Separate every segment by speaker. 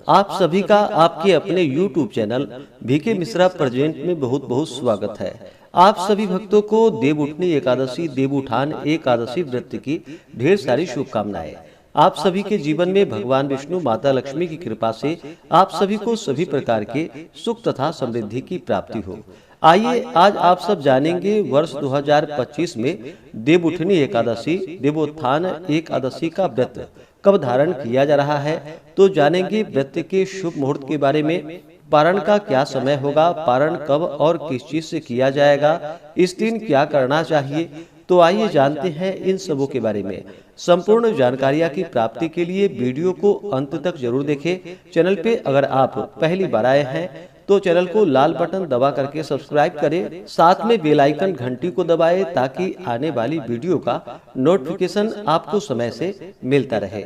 Speaker 1: आप सभी का आपके अपने YouTube channel VK Mishra present में बहुत बहुत स्वागत है। आप सभी भक्तों को देवउठनी एकादशी देवउठान एकादशी व्रत की ढेर सारी शुभकामनाएं। आप सभी के जीवन में भगवान विष्णु माता लक्ष्मी की कृपा से आप सभी को सभी प्रकार के सुख तथा समृद्धि की प्राप्ति हो। आइए आज आप सब जानेंगे वर्ष 2025 में देवउठनी एकादशी देवोत्थान एकादशी का व्रत कब धारण किया जा रहा है। तो जानेंगे व्रत के शुभ मुहूर्त के बारे में, पारण का क्या समय होगा, पारण कब और किस चीज से किया जाएगा, इस दिन क्या करना चाहिए। तो आइए जानते हैं इन सबों के बारे में। संपूर्ण जानकारियां की प्राप्ति के लिए वीडियो को अंत तक जरूर देखें। चैनल पे अगर आप पहली बार आए हैं तो चैनल को लाल बटन दबा करके सब्सक्राइब करें, साथ में बेल आइकन घंटी को दबाएं ताकि आने वाली वीडियो का नोटिफिकेशन आपको समय से मिलता रहे।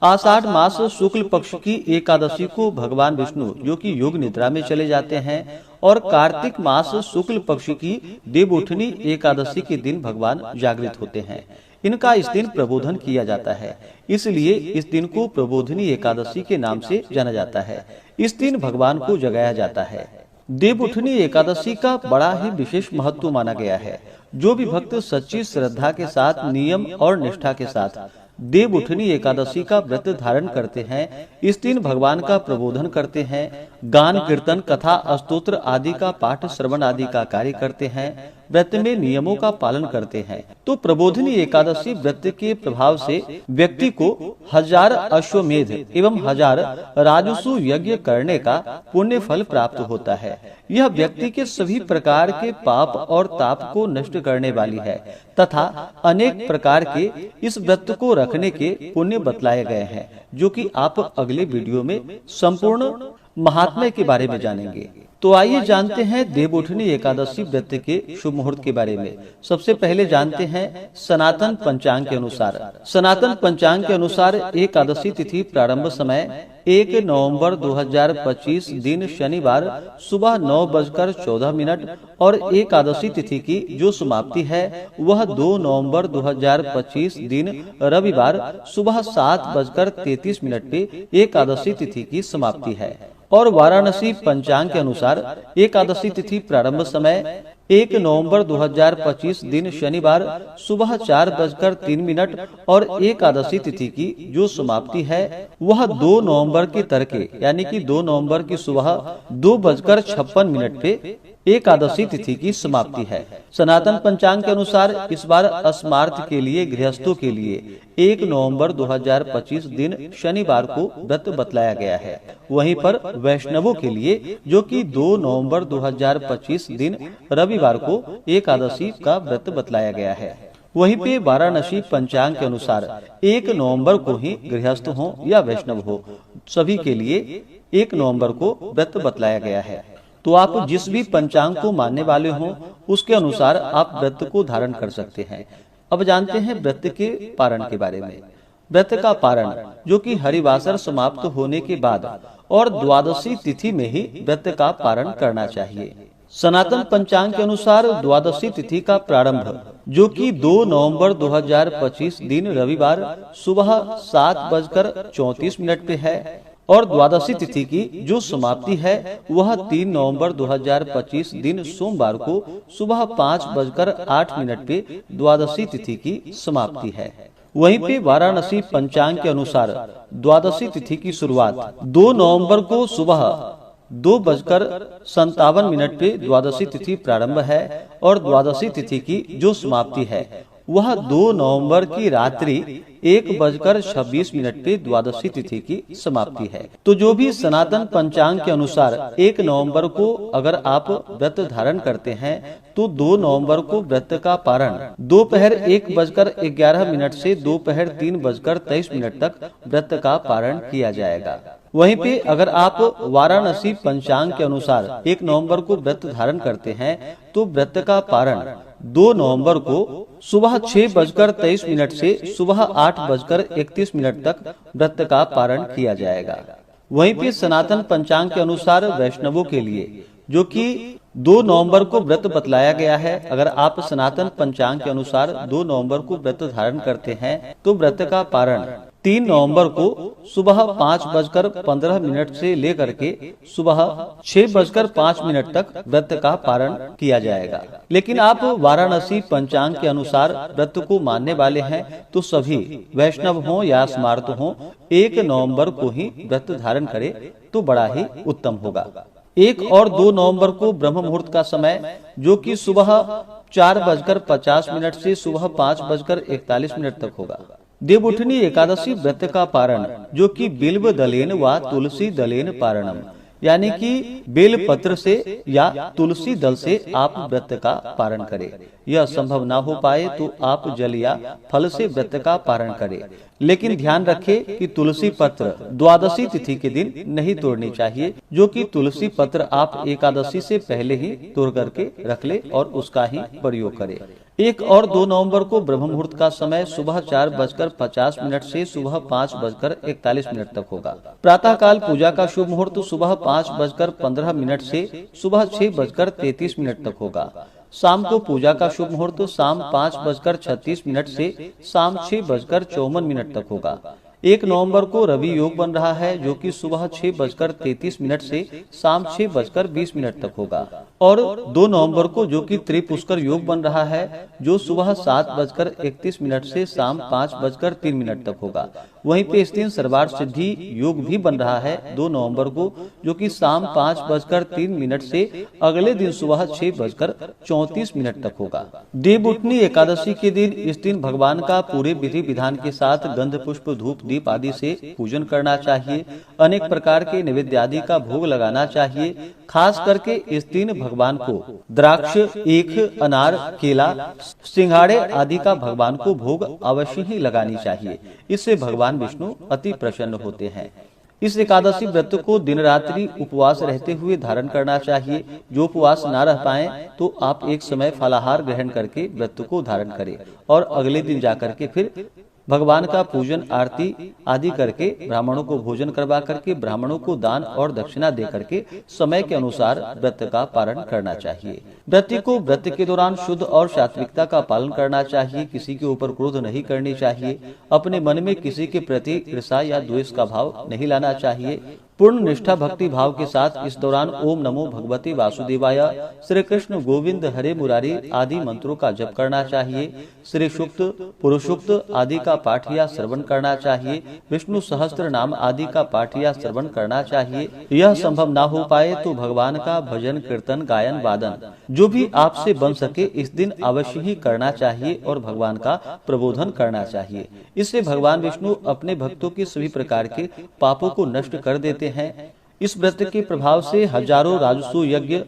Speaker 1: आषाढ़ मास शुक्ल पक्ष की एकादशी को भगवान विष्णु जो कि योग निद्रा में चले जाते हैं और कार्तिक मास शुक्ल पक्ष की देवउठनी एकादशी के दिन भगवान जागृत होते हैं। इनका इस दिन प्रबोधन किया जाता है, इसलिए इस दिन को प्रबोधनी एकादशी के नाम से जाना जाता है। इस दिन भगवान को जगाया जाता है। देवउठनी एकादशी का बड़ा ही विशेष महत्व माना गया है। जो भी भक्त सच्ची श्रद्धा के साथ नियम और निष्ठा के साथ देवउठनी एकादशी का व्रत धारण करते हैं, इस दिन भगवान का प्रबोधन करते हैं, गान कीर्तन कथा स्तोत्र आदि का पाठ श्रवण आदि का कार्य करते हैं, व्रत में नियमों का पालन करते हैं, तो प्रबोधनी एकादशी व्रत के प्रभाव से व्यक्ति को 1000 अश्वमेध एवं 1000 राजसु यज्ञ करने का पुण्य फल प्राप्त होता है। यह व्यक्ति के सभी प्रकार के पाप और ताप को नष्ट करने वाली है तथा अनेक प्रकार के इस व्रत को रखने के पुण्य बतलाए गए हैं, जो कि आप अगले वीडियो में संपूर्ण महात्म्य के बारे में जानेंगे। तो आइए जानते हैं देवउठनी एकादशी व्रत के शुभ मुहूर्त के बारे में। सबसे पहले जानते हैं सनातन पंचांग के अनुसार। सनातन पंचांग के अनुसार एकादशी तिथि प्रारंभ समय 1 नवंबर 2025 दिन शनिवार सुबह 9:14 और एकादशी तिथि की जो समाप्ति है वह 2 नवंबर 2025 दिन रविवार सुबह 7:33 पे एकादशी तिथि की समाप्ति है। और वाराणसी पंचांग के अनुसार एकादशी तिथि प्रारंभ समय 1 नवंबर 2025 दिन शनिवार सुबह 4:03 और एकादशी तिथि की जो समाप्ति है वह 2 नवंबर के तड़के यानी कि 2 नवंबर की सुबह 2:56 पे एकादशी तिथि की समाप्ति है। सनातन पंचांग के अनुसार इस बार अस्मार्थ के लिए गृहस्थों के लिए 1 नवंबर 2025 दिन शनिवार को व्रत बतलाया गया है। वहीं पर वैष्णवों के लिए जो कि 2 नवंबर 2025 दिन रविवार को एकादशी का व्रत बतलाया गया है। वहीं पे वाराणसी पंचांग के अनुसार 1 नवंबर को ही गृहस्थ हो या वैष्णव हो सभी के लिए 1 नवंबर को व्रत बतलाया गया है। तो आप जिस भी पंचांग को मानने वाले हों उसके अनुसार आप व्रत को धारण कर सकते हैं। अब जानते हैं व्रत के पारण के बारे में। व्रत का पारण जो कि हरिवासर समाप्त होने के बाद और द्वादशी तिथि में ही व्रत का पारण करना चाहिए। सनातन पंचांग के अनुसार द्वादशी तिथि का प्रारंभ जो कि 2 नवंबर 2025 दिन रविवार सुबह 7:34 पे है और द्वादशी तिथि की जो समाप्ति है वह 3 नवंबर 2025 दिन सोमवार को सुबह 5:08 पे द्वादशी तिथि की समाप्ति है। वहीं पे वाराणसी पंचांग के अनुसार द्वादशी तिथि की शुरुआत 2 नवंबर को सुबह 2:57 पे द्वादशी तिथि प्रारंभ है और द्वादशी तिथि की जो समाप्ति है वह 2 नवंबर की रात्रि 1:26 पे द्वादशी तिथि की समाप्ति है। तो जो भी सनातन पंचांग के अनुसार 1 नवंबर को अगर आप व्रत धारण करते हैं तो 2 नवंबर को व्रत का पारण दोपहर 1:11 से दोपहर 3:23 तक व्रत का पारण किया जाएगा। वहीं पे अगर आप वाराणसी पंचांग के अनुसार 1 नवंबर को व्रत धारण करते हैं तो व्रत का पारण 2 नवंबर को सुबह 6:23 से सुबह 8:31 तक व्रत का पारण किया जाएगा। वहीं पे सनातन पंचांग के अनुसार वैष्णवों के लिए जो कि 2 नवंबर को व्रत बतलाया गया है, अगर आप सनातन पंचांग के अनुसार 2 नवंबर को व्रत धारण करते हैं तो व्रत का पारण 3 नवंबर को सुबह 5:15 से लेकर के सुबह 6:05 तक व्रत का पारण किया जाएगा। लेकिन आप वाराणसी पंचांग के अनुसार व्रत को मानने वाले हैं तो सभी वैष्णव हों या स्मार्त हों 1 नवंबर को ही व्रत धारण करें तो बड़ा ही उत्तम होगा। 1 और 2 नवंबर को ब्रह्म मुहूर्त का समय जो कि सुबह 4:50 से सुबह 5:41 तक होगा। देवउठनी एकादशी व्रत का पारण जो कि बिल्व दलेन व तुलसी दलेन पारणम, यानी कि बेल पत्र से या तुलसी दल से आप व्रत का पारण करें। यह संभव ना हो पाए तो आप जल या फल से व्रत का पारण करें। लेकिन ध्यान रखें कि तुलसी पत्र द्वादशी तिथि के दिन नहीं तोड़नी चाहिए, जो कि तुलसी पत्र आप एकादशी से पहले ही तोड़ करके रख ले और उसका ही प्रयोग करें। 1 और 2 नवंबर को ब्रह्म मुहूर्त का समय सुबह 4:50 से सुबह 5:41 तक होगा। प्रातः काल पूजा का शुभ मुहूर्त सुबह 5:15 से सुबह 6:33 तक होगा। शाम को पूजा का शुभ मुहूर्त शाम 5:36 से शाम 6:54 तक होगा। 1 नवंबर को रवि योग बन रहा है जो कि सुबह 6:33 से शाम 6:20 तक होगा। और 2 नवंबर को जो कि त्रिपुष्कर योग बन रहा है जो सुबह 7:31 से शाम 5:03 तक होगा। वहीं पे इस दिन सर्वार्थ सिद्धि योग भी बन रहा है 2 नवंबर को जो कि शाम 5:03 से अगले दिन सुबह 6:34 तक होगा। देवउठनी एकादशी के दिन इस दिन भगवान का पूरे विधि विधान के साथ गंध पुष्प धूप दीप आदि से पूजन करना चाहिए। अनेक प्रकार के नैवेद्य आदि का भोग लगाना चाहिए। खास करके इस दिन भगवान को द्राक्ष, ईख, अनार, केला, सिंघाड़े आदि का भगवान को भोग अवश्य ही लगानी चाहिए। इससे भगवान विष्णु अति प्रसन्न होते हैं। इस एकादशी व्रत को दिन रात्रि उपवास रहते हुए धारण करना चाहिए। जो उपवास ना रह पाए तो आप एक समय फलाहार ग्रहण करके व्रत को धारण करें और अगले दिन जाकर के फिर भगवान का पूजन आरती आदि करके ब्राह्मणों को भोजन करवा करके ब्राह्मणों को दान और दक्षिणा दे करके समय के अनुसार व्रत का पारण करना चाहिए। व्रती को व्रत के दौरान शुद्ध और सात्विकता का पालन करना चाहिए। किसी के ऊपर क्रोध नहीं करनी चाहिए। अपने मन में किसी के प्रति ईर्ष्या या द्वेष का भाव नहीं लाना चाहिए। पूर्ण निष्ठा भक्ति भाव के साथ इस दौरान ओम नमो भगवते वासुदेवाय, श्री कृष्ण गोविंद हरे मुरारी आदि मंत्रों का जप करना चाहिए। श्री सूक्त, पुरुषोक्त आदि का पाठ या श्रवण करना चाहिए। विष्णु सहस्त्र नाम आदि का पाठ या श्रवण करना चाहिए। यह संभव ना हो पाए तो भगवान का भजन कीर्तन गायन वादन जो भी आपसे बन सके इस दिन अवश्य ही करना चाहिए और भगवान का प्रबोधन करना चाहिए। इससे भगवान विष्णु अपने भक्तों के सभी प्रकार के पापों को नष्ट कर देते हैं। इस व्रत के प्रभाव से हजारों राजसू यज्ञ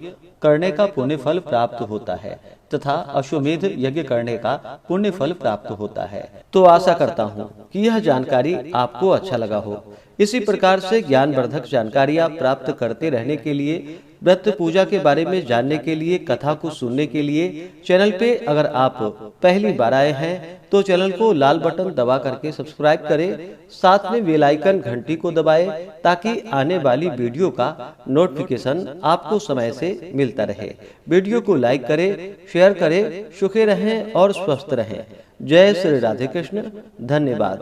Speaker 1: करने का पुण्य फल प्राप्त होता है तथा अश्वमेध यज्ञ करने का पुण्य फल प्राप्त होता है। तो आशा करता हूँ कि यह जानकारी आपको अच्छा लगा हो। इसी प्रकार से ज्ञानवर्धक जानकारियाँ प्राप्त करते रहने के लिए, व्रत पूजा के बारे में जानने के लिए, कथा को सुनने के लिए चैनल पे अगर आप पहली बार आए हैं तो चैनल को लाल बटन दबा करके सब्सक्राइब करें। साथ में बेल आइकन घंटी को दबाएं ताकि आने वाली वीडियो का नोटिफिकेशन आपको समय से मिलता रहे। वीडियो को लाइक करें, शेयर करें। सुखी रहें और स्वस्थ रहें। जय श्री राधे कृष्ण। धन्यवाद।